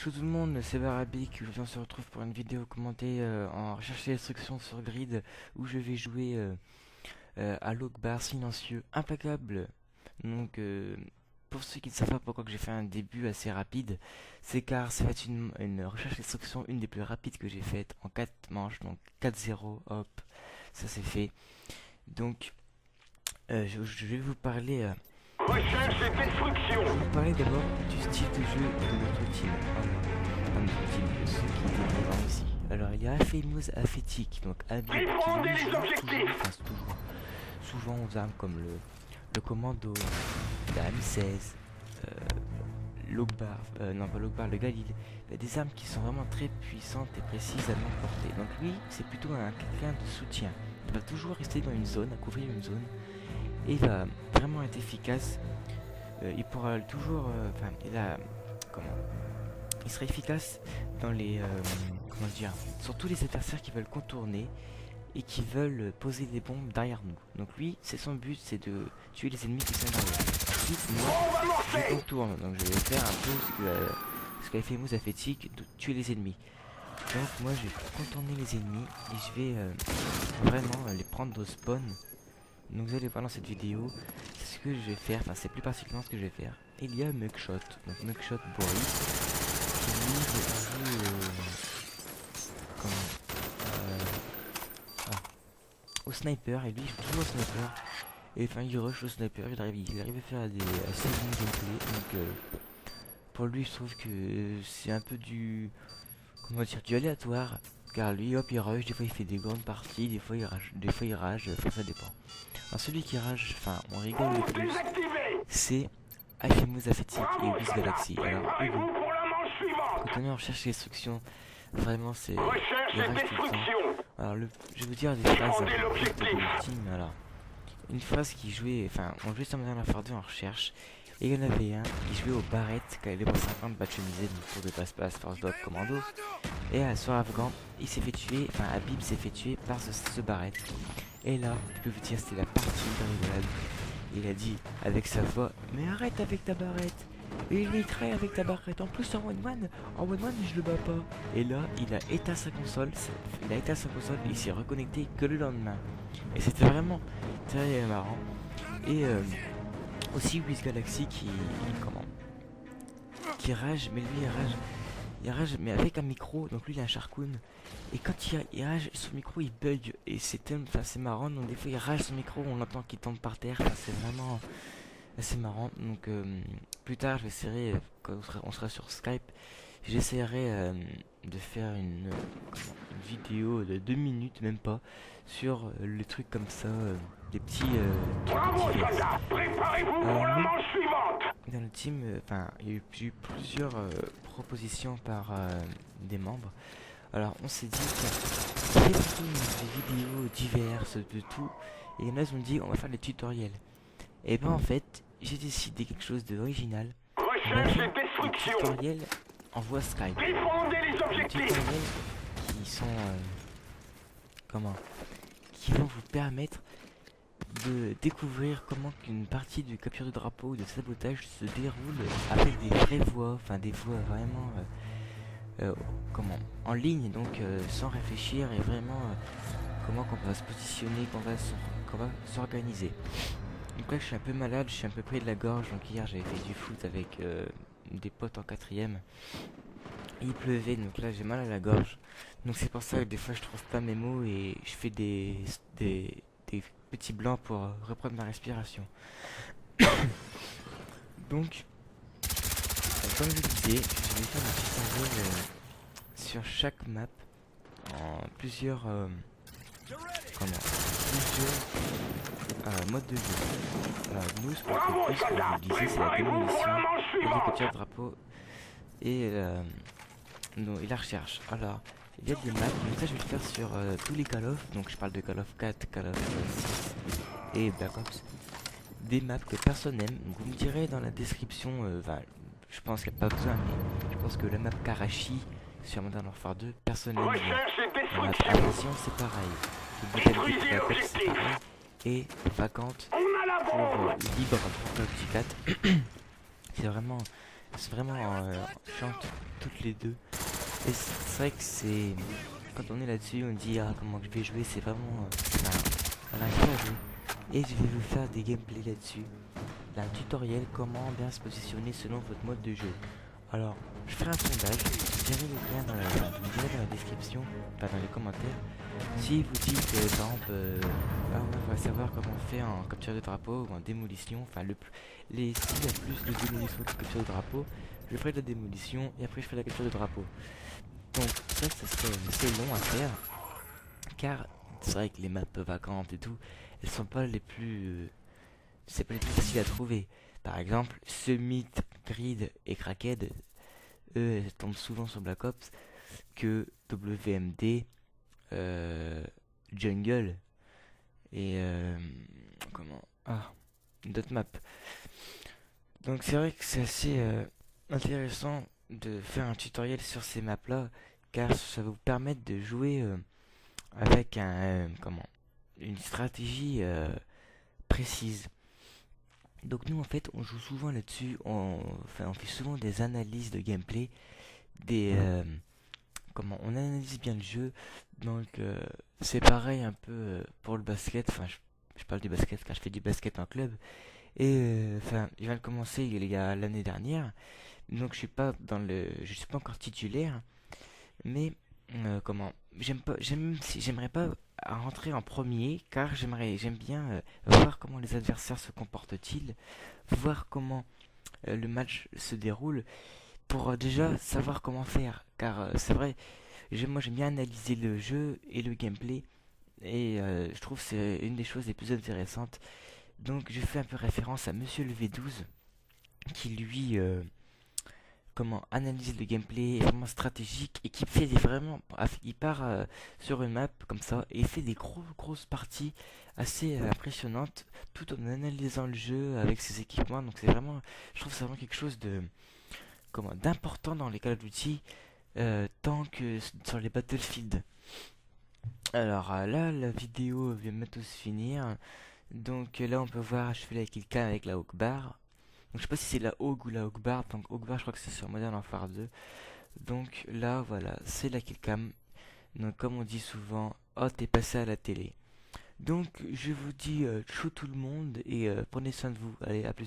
Bonjour tout le monde, c'est Barabic. Aujourd'hui on se retrouve pour une vidéo commentée en recherche et destruction sur Grid où je vais jouer à Logbar silencieux implacable. Donc pour ceux qui ne savent pas pourquoi que j'ai fait un début assez rapide, c'est car ça va être une recherche et destruction, une des plus rapides que j'ai faites en 4 manches, donc 4-0, hop, ça c'est fait. Donc je vais vous parler... Recherche et destruction. Je vais vous parler d'abord du style de jeu de notre team. Enfin, notre team, de ceux qui étaient présents ici. Alors, il y a Afemous Aphétique, donc Abib, qui Défendez lui les joue objectifs. souvent aux armes comme le Commando, la M16, Logbar, non pas Logbar, le Galil. Il y a des armes qui sont vraiment très puissantes et précises à longue portée. Donc lui, c'est plutôt quelqu'un de soutien. Il va toujours rester dans une zone, à couvrir une zone. Et il va vraiment être efficace. Il pourra toujours, enfin, il sera efficace dans les, comment dire, sur tous les adversaires qui veulent contourner et qui veulent poser des bombes derrière nous. Donc lui, c'est son but, c'est de tuer les ennemis qui sont derrière. Ensuite, moi, je contourne, donc je vais faire un peu ce qu'a fait Mousse Aphétique, de tuer les ennemis. Donc moi, je vais contourner les ennemis et je vais vraiment les prendre au spawn. Donc vous allez voir dans cette vidéo ce que je vais faire, enfin c'est plus particulièrement ce que je vais faire. Il y a Mugshot, donc Mugshot Boris, qui lui joue au sniper, et lui il joue toujours au sniper. Et enfin il rush au sniper, il arrive à faire des assez bons gameplay. Donc pour lui je trouve que c'est un peu du, comment dire, du aléatoire. Car lui hop il rush, des fois il fait des grandes parties, des fois il rage, enfin ça dépend. Alors celui qui rage, enfin on rigole le plus, c'est Afemous Aphétique et Wiz Galaxy. Alors Hugo, quand on est en recherche et destruction, vraiment c'est... il rage tout le temps. Alors je vais vous dire des phrases ultimes. Alors, une phrase qui jouait, enfin on jouait sur Modern Warfare 2 en recherche. Et il y en avait un qui jouait au barrette, calibre 50 bat chemisé, donc tour de passe-passe, force dog, commando. Et sur Afghan, il s'est fait tuer, enfin Habib s'est fait tuer par ce barrette. Et là, je peux vous dire, c'était la partie de rigolade. Il a dit avec sa voix, mais arrête avec ta barrette. Et il est avec ta barrette. En plus en one one je le bats pas. Et là, il a éteint sa console. Il s'est reconnecté que le lendemain. Et c'était vraiment très marrant. Et aussi Wiz Galaxy qui rage, mais lui il rage mais avec un micro, donc lui il a un Sharkoon. Et quand il rage, son micro il bug et c'est marrant. Donc des fois il rage son micro, on l'entend qu'il tombe par terre. Enfin, c'est vraiment assez marrant. Donc plus tard je vais essayer, quand on sera sur Skype, j'essaierai de faire une vidéo de 2 minutes, même pas, sur les trucs comme ça, des petits trucs divers. Dans le team, enfin il y a eu plusieurs propositions par des membres. Alors on s'est dit qu'on fait plutôt des vidéos diverses de tout, et il y en a qui ont dit on va faire des tutoriels. Et ben en fait j'ai décidé quelque chose d'original. On va faire des tutoriels en voix Skype. Des tutoriels qui sont qui vont vous permettre de découvrir comment une partie de capture de drapeau ou de sabotage se déroule avec des vraies voix, enfin des voix vraiment en ligne, donc sans réfléchir, et vraiment comment qu'on va se positionner, qu'on va s'organiser. Donc là je suis un peu malade, je suis un peu pris de la gorge, donc hier j'avais fait du foot avec des potes en 4ème. Il pleuvait, donc là j'ai mal à la gorge. Donc c'est pour ça que des fois je trouve pas mes mots et je fais des petits blancs pour reprendre ma respiration. Donc, comme je disais, je vais faire un petit symbole sur chaque map en plusieurs modes de jeu. Nous, ce qu'on fait plus, comme je le disais, c'est la démolition, la capture de drapeau et la recherche. Alors, il y a des maps, mais ça je vais le faire sur tous les Call of, donc je parle de Call of 4, Call of 6 et Black Ops. Des maps que personne n'aime, donc vous me direz dans la description, je pense qu'il n'y a pas besoin, mais je pense que la map Karachi sur Modern Warfare 2, personne n'aime bien. La map Invasion c'est pareil, le Black Ops c'est pareil, et Vacante pour Libre pour Call of Duty 4, c'est vraiment c'est vraiment chiante toutes les deux. Et c'est vrai que c'est quand on est là-dessus, on dit ah comment je vais jouer, c'est vraiment un intérêt à jouer. Et je vais vous faire des gameplays là-dessus. Là, un tutoriel comment bien se positionner selon votre mode de jeu. Alors, je ferai un sondage, je dirai le lien je vous dirai dans la description, pas dans les commentaires. Si vous dites par exemple, ah ouais, on va savoir comment on fait en capture de drapeau ou en démolition, enfin s'il y a plus de démolition que de capture de drapeau, je ferai de la démolition et après je ferai la capture de drapeau. Donc ça serait assez long à faire, car c'est vrai que les maps vacantes et tout, elles sont pas les plus, c'est pas les plus faciles à trouver. Par exemple, Summit, Grid et Cracked, eux, elles tombent souvent sur Black Ops que WMD, euh, Jungle et comment d'autres maps. Donc c'est vrai que c'est assez intéressant de faire un tutoriel sur ces maps là, car ça va vous permettre de jouer avec une stratégie précise. Donc nous en fait on joue souvent là-dessus, on fait souvent des analyses de gameplay, des on analyse bien le jeu. Donc c'est pareil un peu pour le basket. Enfin je parle du basket car je fais du basket en club. Et je viens de commencer il y a l'année dernière. Donc je suis pas encore titulaire. Mais j'aimerais pas rentrer en premier car j'aime bien voir comment les adversaires se comportent-ils, voir comment le match se déroule pour déjà savoir comment faire. Car c'est vrai, moi j'aime bien analyser le jeu et le gameplay et je trouve que c'est une des choses les plus intéressantes. Donc je fais un peu référence à Monsieur le V12 qui lui analyse le gameplay vraiment stratégique et qui fait il part sur une map comme ça et il fait des grosses parties assez impressionnantes tout en analysant le jeu avec ses équipements. Donc je trouve que c'est vraiment quelque chose de d'important dans les Call of Duty tant que sur les Battlefield. Alors là, la vidéo vient bientôt se finir. Donc là, on peut voir, je fais la killcam avec la Hawkbar. Donc je sais pas si c'est la Hawk ou la Hawkbar. Donc Hawkbar, je crois que c'est sur Modern Warfare 2. Donc là, voilà, c'est la killcam. Donc comme on dit souvent, oh t'es passé à la télé. Donc je vous dis ciao tout le monde et prenez soin de vous. Allez, à plus.